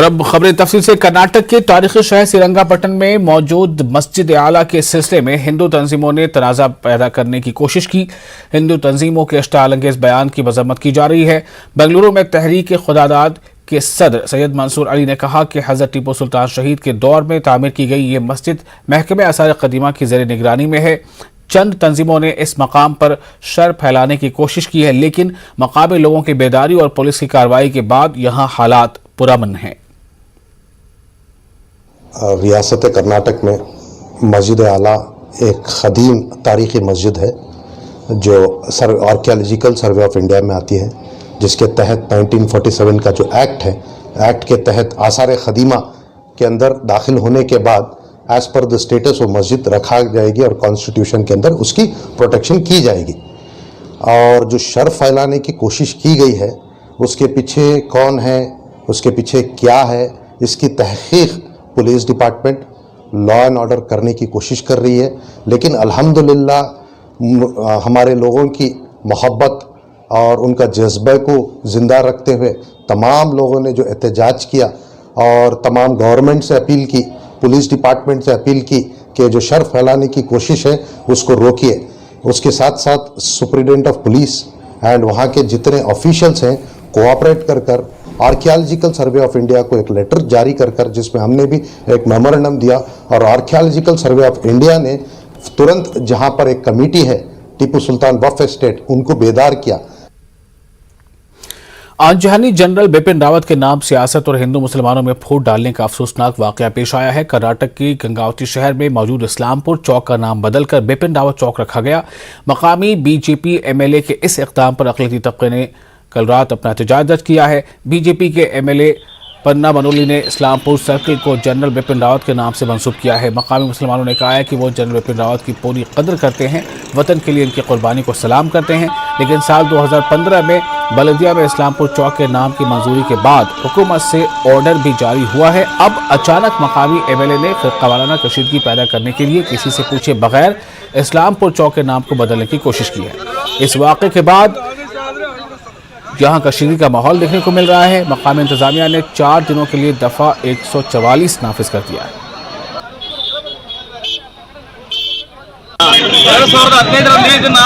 और अब खबरें तफसील से। कर्नाटक के तारीखी शहर श्रीरंगापट्टनम में मौजूद मस्जिद आला के सिलसिले में हिंदू तंजीमों ने तनाज़ा पैदा करने की कोशिश की। हिंदू तंजीमों के अश्लील बयान की मजम्मत की जा रही है। बेंगलुरु में तहरीक खुदादाद के सदर सैयद मंसूर अली ने कहा कि हजरत टीपू सुल्तान शहीद के दौर में तामीर की गई ये मस्जिद महकमे आसार कदीमा की ज़ेर निगरानी में है। चंद तंजीमों ने इस मकाम पर शर फैलाने की कोशिश की है, लेकिन मकामी लोगों की बेदारी और पुलिस की कार्रवाई के बाद यहाँ हालात पुरअमन हैं। रियासत कर्नाटक में मस्जिद आला एक ख़दीम तारीख़ी मस्जिद है जो आर्कियोलॉजिकल सर्वे ऑफ इंडिया में आती है, जिसके तहत 1947 का जो एक्ट है, एक्ट के तहत आसार ख़दीमा के अंदर दाखिल होने के बाद एज़ पर द स्टेटस वो मस्जिद रखा जाएगी और कॉन्स्टिट्यूशन के अंदर उसकी प्रोटेक्शन की जाएगी। और जो शर फैलाने की कोशिश की गई है उसके पीछे कौन है, उसके पीछे क्या है, इसकी तहक़ीक़ police department law and order करने की कोशिश कर रही है। लेकिन अल्हम्दुलिल्लाह हमारे लोगों की मोहब्बत और उनका जज्बे को ज़िंदा रखते हुए तमाम लोगों ने जो एहतजाज किया और तमाम गवर्नमेंट से अपील की, पुलिस डिपार्टमेंट से अपील की कि जो शर फैलाने की कोशिश है उसको रोकिए। उसके साथ साथ सुप्रिटेंडेंट ऑफ पुलिस एंड वहाँ के जितने ऑफिशियल्स हैं कोऑपरेट कर आर्कियोलॉजिकल सर्वे ऑफ इंडिया को एक लेटर जारी कर जिसमें हमने भी एक मेमोरेंडम दिया और आर्कियोलॉजिकल सर्वे ऑफ इंडिया ने तुरंत जहाँ पर एक कमेटी है टीपू सुल्तान वक्फ एस्टेट, उनको बेदार किया। आंजहानी जनरल बिपिन रावत के नाम सियासत और हिंदू मुसलमानों में फूट डालने का अफसोसनाक वाकया पेश आया है। कर्नाटक की गंगावती शहर में मौजूद इस्लामपुर चौक का नाम बदलकर बिपिन रावत चौक रखा गया। मकामी बीजेपी एमएलए के इस इक़दाम पर अक़लियती तबके ने कल रात अपना एहतजाज दर्ज किया है। बीजेपी के एमएलए पन्ना बनोली ने इस्लामपुर सर्किल को जनरल बिपिन रावत के नाम से मंसूब किया है। मकामी मुसलमानों ने कहा है कि वो जनरल बिपिन रावत की पूरी कदर करते हैं, वतन के लिए इनकी कुर्बानी को सलाम करते हैं। लेकिन साल 2015 में बलदिया में इस्लामपुर चौक के नाम की मंजूरी के बाद हुकूमत से ऑर्डर भी जारी हुआ है। अब अचानक मकामी एमएलए ने फ़िरक़ावाराना कशीदगी पैदा करने के लिए किसी से पूछे बगैर इस्लामपुर चौक के नाम को बदलने की कोशिश की है। इस वाक़े के बाद यहाँ कशीदगी का माहौल देखने को मिल रहा है। मकामी इंतजामिया ने 4 दिनों के लिए दफ़ा 144 नाफिज कर दिया है। 2015 ಇದನ್ನ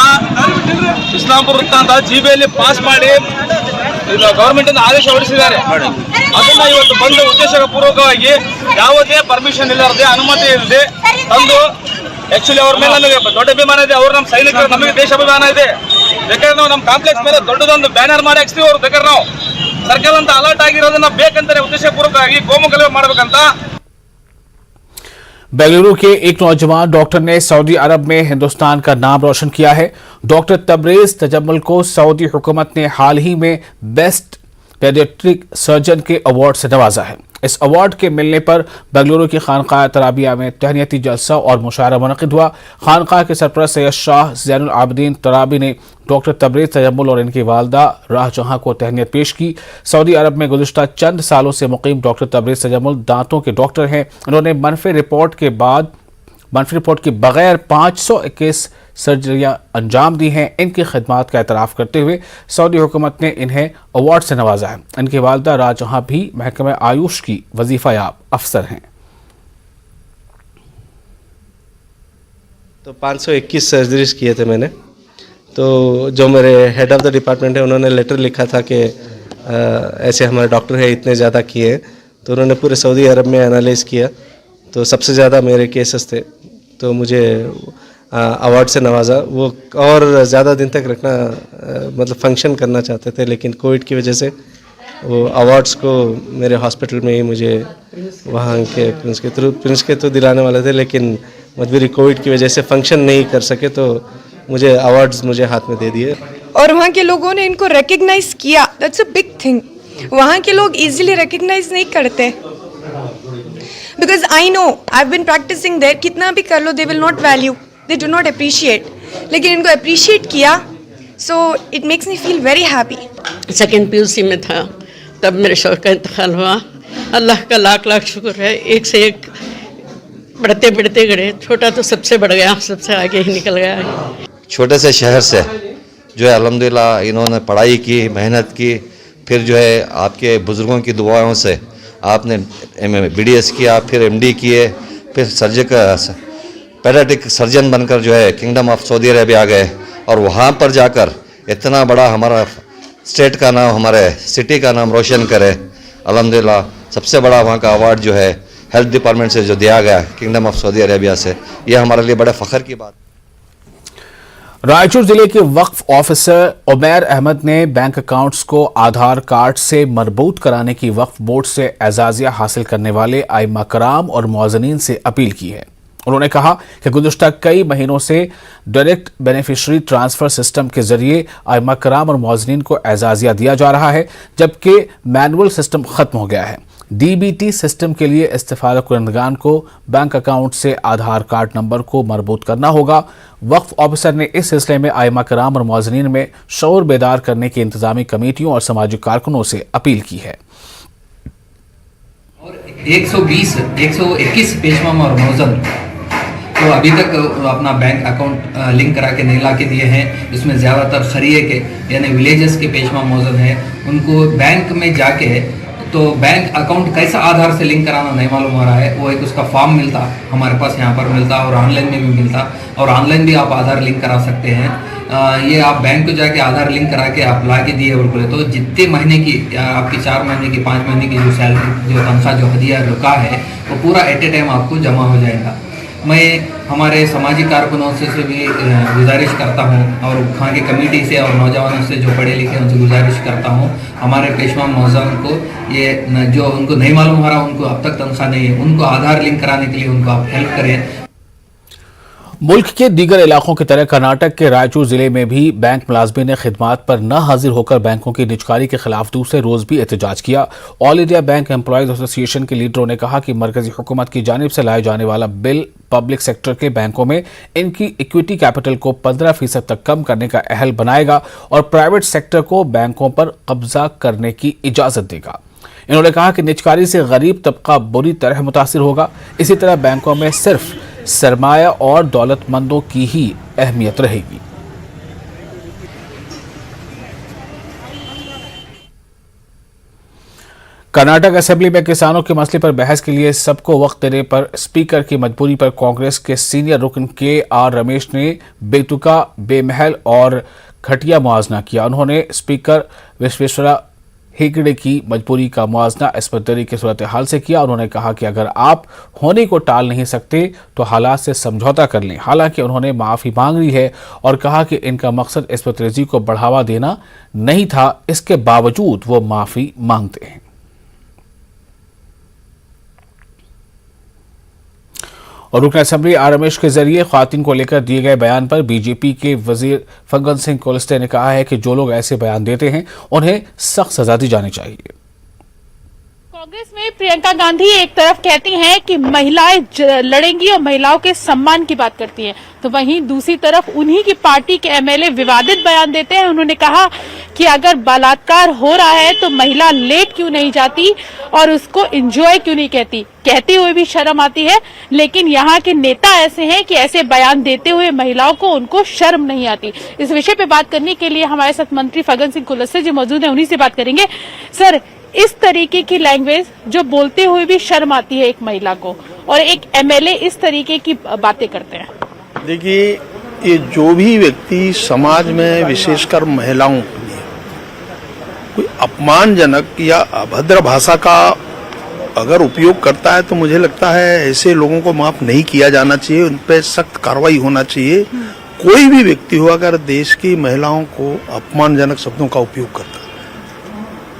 ಇಸ್ಲಾಂಪುರ ವೃತ್ತಾಂತ ಜಿಬಿಯಲ್ಲಿ ಪಾಸ್ ಮಾಡಿ ಗವರ್ನಮೆಂಟ್ ಇಂದ ಆದೇಶ ಹೊರಡಿಸಿದ್ದಾರೆ. ಅದನ್ನ ಇವತ್ತು ಬಂದು ಉದ್ದೇಶಪೂರ್ವಕವಾಗಿ ಯಾವುದೇ ಪರ್ಮಿಷನ್ ಇಲ್ಲದೆ ಅನುಮತಿ ಇಲ್ಲದೆ ತಂದು ಆಕ್ಚುಲಿ ಅವ್ರ ಮೇಲೆ ನಮಗೆ ದೊಡ್ಡ ಅಭಿಮಾನ ಇದೆ. ಅವರು ನಮ್ಮ ಸೈನಿಕರು, ನಮಗೆ ದೇಶಾಭಿಮಾನ ಇದೆ. ಬೇಕಾದ್ರೆ ನಾವು ನಮ್ಮ ಕಾಂಪ್ಲೆಕ್ಸ್ ಮೇಲೆ ದೊಡ್ಡದೊಂದು ಬ್ಯಾನರ್ ಮಾಡಿ ಹಾಕ್ಸ್ತೀವಿ. ಅವ್ರು ಬೇಕಾದ್ರೆ ನಾವು ಸರ್ಕಾರ ಅಂತ ಅಲರ್ಟ್ ಆಗಿರೋದನ್ನ ಬೇಕಂತಾನೆ ಉದ್ದೇಶಪೂರ್ವಕವಾಗಿ ಕೋಮು ಗಲಭೆ ಮಾಡಬೇಕಂತ। बेंगलुरु के एक नौजवान डॉक्टर ने सऊदी अरब में हिंदुस्तान का नाम रोशन किया है। डॉक्टर तबरेज तजम्मुल को सऊदी हुकूमत ने हाल ही में बेस्ट पेडियाट्रिक सर्जन के अवार्ड से नवाजा है। इस अवार्ड के मिलने पर बेंगलुरु की खानकाह तराबिया में तहनीती जलसा और मुशायरा मुनक़िद हुआ। खानकाह के सरपरस्त सैयद शाह ज़ैनुल आबिदीन तराबी ने डॉक्टर तबरेज तजम्मुल और इनकी वालदा राहजहां को तहनीत पेश की। सऊदी अरब में गुज़िश्ता चंद सालों से मुकीम डॉक्टर तबरेज तजम्मुल दांतों के डॉक्टर हैं। उन्होंने मनफी रिपोर्ट के बगैर 521 सर्जरियां अंजाम दी हैं। इनकी खिदमात का एतराफ़ करते हुए सऊदी हुकूमत ने इन्हें अवार्ड से नवाजा है। इनकी वालदा राहजहां भी महकमे आयुष की वजीफ़ायाब अफसर हैं। तो 521 सर्जरीज किए थे मैंने। तो जो मेरे हेड ऑफ़ द डिपार्टमेंट है उन्होंने लेटर लिखा था कि ऐसे हमारे डॉक्टर है इतने ज़्यादा किए। तो उन्होंने पूरे सऊदी अरब में एनालाइज़ किया तो सबसे ज़्यादा मेरे केसेस थे, तो मुझे अवार्ड से नवाजा। वो और ज़्यादा दिन तक रखना मतलब फंक्शन करना चाहते थे, लेकिन कोविड की वजह से वो अवार्ड्स को मेरे हॉस्पिटल में ही मुझे वहाँ के प्रिंस के तो दिलाने वाले थे, लेकिन मजबूरी कोविड की वजह से फंक्शन नहीं कर सके, तो मुझे अवार्ड्स मुझे हाथ में दे दिए। और वहाँ के लोगों ने इनको रिकग्नाइज किया, दैट्स अ बिग थिंग। वहाँ के लोग इजीली रिकग्नाइज नहीं करते, because I know I have been practicing there. कितना भी कर लो they will not value, they do not appreciate, लेकिन इनको अप्रिशिएट किया, so it makes me feel very happy. Second PUC में था तब मेरे शौहर का इंतकाल हुआ। अल्लाह का लाख लाख शुक्र है, एक से एक बढ़ते बढ़ते गए। छोटा तो सबसे बढ़ गया, सबसे आगे ही निकल गया। छोटे से शहर से जो है अल्हम्दुलिल्लाह इन्होंने पढ़ाई की, मेहनत की, फिर जो है आपके बुज़ुर्गों की दुआओं से आपने BDS किया, फिर MD किए, फिर पेडियाट्रिक सर्जन बनकर जो है किंगडम ऑफ सऊदी अरेबिया गए और वहाँ पर जाकर इतना बड़ा हमारा स्टेट का नाम, हमारे सिटी का नाम रोशन करे। अल्हम्दुलिल्लाह सबसे बड़ा वहाँ का अवार्ड जो है हेल्थ डिपार्टमेंट से जो दिया गया किंगडम ऑफ सऊदी अरेबिया से, यह हमारे लिए बड़े फ़ख्र की बात। रायचूर जिले के वक्फ ऑफिसर उमैर अहमद ने बैंक अकाउंट्स को आधार कार्ड से मरबूत कराने की वक्फ बोर्ड से एजाजिया हासिल करने वाले आइम्मा कराम और मुअज्जिनीन से अपील की है। उन्होंने कहा कि गुज़िश्ता कई महीनों से डायरेक्ट बेनिफिशियरी ट्रांसफर सिस्टम के जरिए आइम्मा कराम और मुअज्जिनीन को एजाजिया दिया जा रहा है, जबकि मैनुअल सिस्टम खत्म हो गया है। DBT सिस्टम के लिए इस्तिफादा कुनंदगान को बैंक अकाउंट से आधार कार्ड नंबर को मरबूत करना होगा। वक्फ ऑफिसर ने इस सिलसिले में आइम्मा कराम और मुअज्जिनीन में शऊर बेदार करने की इंतजामी कमेटियों और सामाजिक कारकुनों से अपील की है। 121 पेशवा और मुअज्जिन तो अभी तक अपना बैंक अकाउंट लिंक करा के नहीं ला के दिए हैं। इसमें ज़्यादातर खरिये के यानी विलेजेस के पेशवा मुअज्जिन हैं, उनको बैंक में जाके तो बैंक अकाउंट कैसा आधार से लिंक कराना नहीं मालूम हो रहा है। वो एक उसका फॉर्म मिलता हमारे पास यहाँ पर मिलता और ऑनलाइन में भी मिलता, और ऑनलाइन भी आप आधार लिंक करा सकते हैं। ये आप बैंक को जाके आधार लिंक करा के आप ला के दिए बोले तो जितने महीने की आपकी 4 महीने की 5 महीने की जो सैलरी जो तनख्वाह जो हदिया रुका है वो पूरा एट ए टाइम आपको जमा हो जाएगा। मैं हमारे सामाजिक कारकुनों से भी गुजारिश करता हूँ और वहाँ की कमेटी से और नौजवानों से जो पढ़े लिखे उनसे गुजारिश करता हूँ, हमारे पेशवा मुअज्जिन को ये जो उनको नहीं मालूम हो रहा, उनको अब तक तनख्वाह नहीं है, उनको आधार लिंक कराने के लिए उनको आप हेल्प करें। मुल्क के दीगर इलाकों की तरह कर्नाटक के रायचूर जिले में भी बैंक मुलाजमीन ने खिदमात पर न हाजिर होकर बैंकों की निजकारी के खिलाफ दूसरे रोज भी एहतजाज किया। All India bank employees association के लीडरों ने कहा कि मरकजी हुकूमत की जानिब से लाए जाने वाला बिल पब्लिक सेक्टर के बैंकों में इनकी इक्विटी कैपिटल को 15% तक कम करने का अहल बनाएगा और प्राइवेट सेक्टर को बैंकों पर कब्जा करने की इजाजत देगा। इन्होंने कहा कि निजकारी से गरीब तबका बुरी तरह मुतासिर होगा। इसी तरह बैंकों में सिर्फ सरमाया और दौलतमंदों की ही अहमियत रहेगी। कर्नाटक असेंबली में किसानों के मसले पर बहस के लिए सबको वक्त देने पर स्पीकर की मजबूरी पर कांग्रेस के सीनियर रुकन KR रमेश ने बेतुका, बेमहल और घटिया मुआवजा किया। उन्होंने स्पीकर विश्वेश्वरा हेगड़े की मजबूरी का मुआवजा इस्पतरी की सूरत हाल से किया। उन्होंने कहा कि अगर आप होने को टाल नहीं सकते तो हालात से समझौता कर लें। हालांकि उन्होंने माफ़ी मांग ली है और कहा कि इनका मकसद इस्पतरी को बढ़ावा देना नहीं था, इसके बावजूद वो माफ़ी मांगते हैं। और रुकन असेंबली आर रमेश के जरिए ख्वातीन को लेकर दिए गए बयान पर बीजेपी के वजीर फग्गन सिंह कुलस्ते ने कहा है कि जो लोग ऐसे बयान देते हैं उन्हें सख्त सजा दी जानी चाहिए। कांग्रेस में प्रियंका गांधी एक तरफ कहती हैं कि महिलाएं लड़ेंगी और महिलाओं के सम्मान की बात करती हैं, तो वहीं दूसरी तरफ उन्हीं की पार्टी के MLA विवादित बयान देते हैं। उन्होंने कहा कि अगर बलात्कार हो रहा है तो महिला लेट क्यों नहीं जाती और उसको एंजॉय क्यों नहीं कहती हुए भी शर्म आती है। लेकिन यहाँ के नेता ऐसे हैं कि ऐसे बयान देते हुए महिलाओं को उनको शर्म नहीं आती। इस विषय पे बात करने के लिए हमारे साथ मंत्री फग्गन सिंह कुलस्ते जी मौजूद हैं, उन्हीं से बात करेंगे। सर, इस तरीके की लैंग्वेज जो बोलते हुए भी शर्म आती है एक महिला को, और एक MLA इस तरीके की बातें करते हैं। देखिए, ये जो भी व्यक्ति समाज में विशेषकर महिलाओं के लिए कोई अपमानजनक या अभद्र भाषा का अगर उपयोग करता है तो मुझे लगता है ऐसे लोगों को माफ नहीं किया जाना चाहिए, उन पर सख्त कार्रवाई होना चाहिए। कोई भी व्यक्ति हो अगर देश की महिलाओं को अपमानजनक शब्दों का उपयोग करता है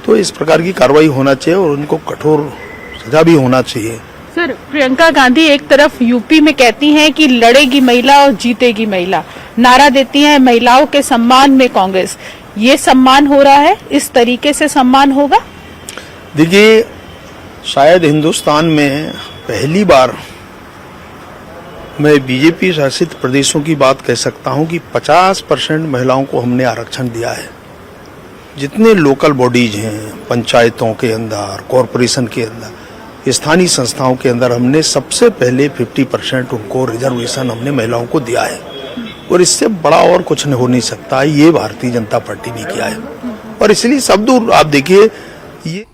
तो इस प्रकार की कार्रवाई होना चाहिए और उनको कठोर सजा भी होना चाहिए। सर, प्रियंका गांधी एक तरफ यूपी में कहती हैं कि लड़ेगी महिला और जीतेगी महिला, नारा देती हैं महिलाओं के सम्मान में कांग्रेस। ये सम्मान हो रहा है, इस तरीके से सम्मान होगा? देखिए, शायद हिंदुस्तान में पहली बार मैं बीजेपी शासित प्रदेशों की बात कह सकता हूं कि 50% महिलाओं को हमने आरक्षण दिया है। जितने लोकल बॉडीज हैं, पंचायतों के अंदर, कॉरपोरेशन के अंदर, स्थानीय संस्थाओं के अंदर हमने सबसे पहले 50% उनको रिजर्वेशन हमने महिलाओं को दिया है और इससे बड़ा और कुछ नहीं हो नहीं सकता। ये भारतीय जनता पार्टी ने किया है और इसलिए सब दूर आप देखिए ये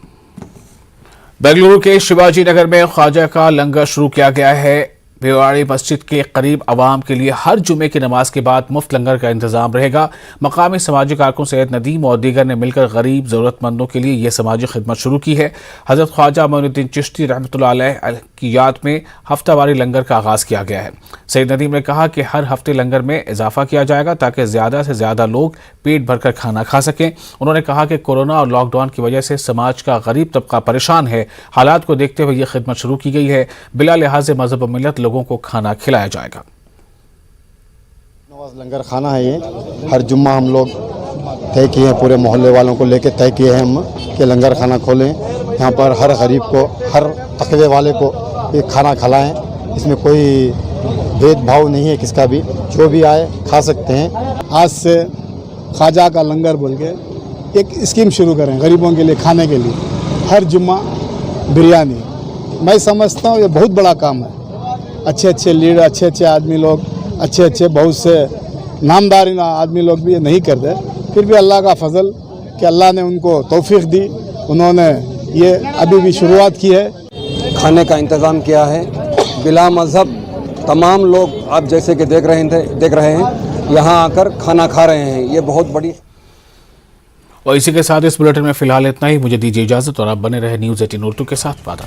बेंगलुरु के शिवाजी नगर में ख्वाजा का लंगर शुरू किया गया है। भिवाड़ी मस्जिद के करीब आवाम के लिए हर जुमे की नमाज के बाद मुफ्त लंगर का इंतजाम रहेगा। मकामी समाजी कारकुन सैयद नदीम और दीगर ने मिलकर गरीब जरूरतमंदों के लिए यह समाजी खिदमत शुरू की है। हजरत ख्वाजा मोइनुद्दीन चिश्ती रहमतुल्लाह अलैह की याद में हफ्तावारी लंगर का आगाज किया गया है। सैयद नदीम ने कहा कि हर हफ्ते लंगर में इजाफा किया जाएगा ताकि ज्यादा से ज्यादा लोग पेट भरकर खाना खा सकें। उन्होंने कहा कि कोरोना और लॉकडाउन की वजह से समाज का गरीब तबका परेशान है। हालात को देखते हुए यह खिदमत शुरू की गई है। बिला लिहाज मजहब व मिल्लत लोगों को खाना खिलाया जाएगा। नवाज लंगर खाना है ये, हर जुम्मा हम लोग तय किए हैं, पूरे मोहल्ले वालों को लेकर तय किए हैं हम कि लंगर खाना खोलें। यहाँ पर हर गरीब को, हर तकवे वाले को ये खाना खिलाएं। इसमें कोई भेदभाव नहीं है किसका भी, जो भी आए खा सकते हैं। आज से ख्वाजा का लंगर बोल के एक स्कीम शुरू करें गरीबों के लिए खाने के लिए, हर जुम्मा बिरयानी। मैं समझता हूँ ये बहुत बड़ा काम है। अच्छे अच्छे लीडर, अच्छे अच्छे आदमी लोग, अच्छे अच्छे बहुत से नामदार आदमी लोग भी ये नहीं करते, फिर भी अल्लाह का फजल कि अल्लाह ने उनको तौफीक दी, उन्होंने ये अभी भी शुरुआत की है। खाने का इंतज़ाम किया है। बिला मज़हब तमाम लोग आप जैसे कि देख रहे हैं यहाँ आकर खाना खा रहे हैं। ये बहुत बड़ी। और इसी के साथ इस बुलेटिन में फिलहाल इतना ही। मुझे दीजिए इजाजत और आप बने रहे न्यूज़ 18 उर्दू के साथ। वादा।